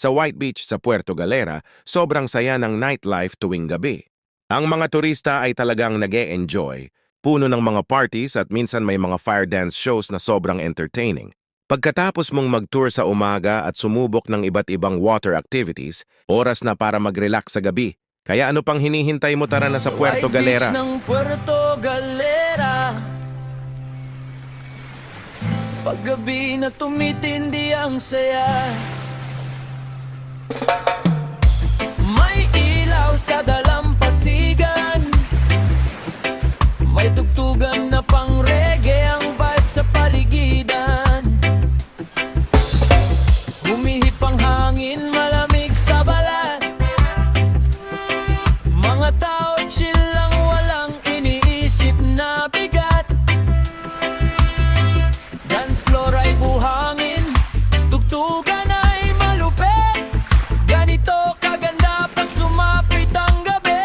Sa White Beach sa Puerto Galera, sobrang saya ng nightlife tuwing gabi. Ang mga turista ay talagang nag-e-enjoy, puno ng mga parties at minsan may mga fire dance shows na sobrang entertaining. Pagkatapos mong mag-tour sa umaga at sumubok ng iba't ibang water activities, oras na para mag-relax sa gabi. Kaya ano pang hinihintay mo, tara na sa Puerto Galera? White Beach ng Puerto Galera, paggabi na tumitindi ang saya. May ilaw sa dalampasigan, may tugtugan na pang reggae ang vibe sa paligidan. Humihip ang hangin, malamig sa balat. Mga tao chill lang, walang iniisip na bigat. Dance floor ay buhangin, tugtugan ay malupit. Ganito kaganda pag sumapit ang gabi.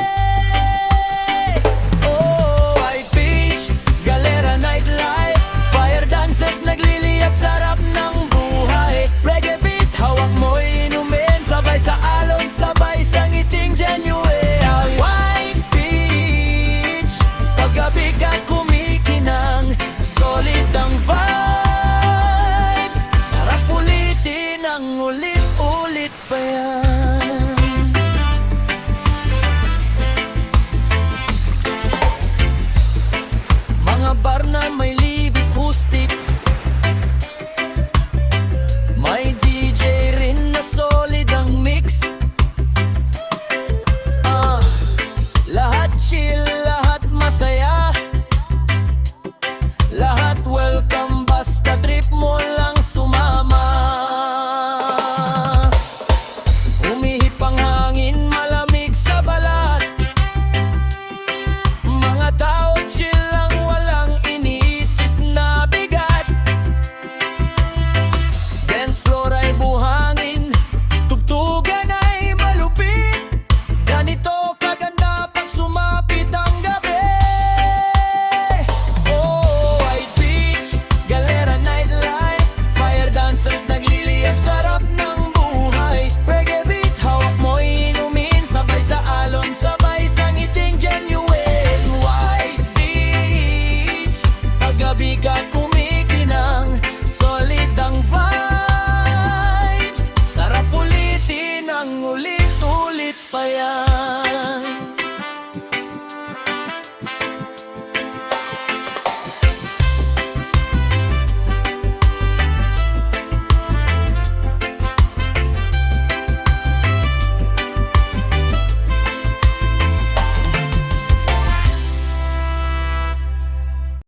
Oh, White Beach, Galera nightlife, fire dancers nagliliyab, sarap ng buhay. Reggae beat, hawak mo'y inumin, sabay sa alon, sabay sa ngiting genuine. White Beach, paggabi ka kumikinang, solid ang vibes. Sarap ulitin ang ulit-ulit pa yan. Mga bar na may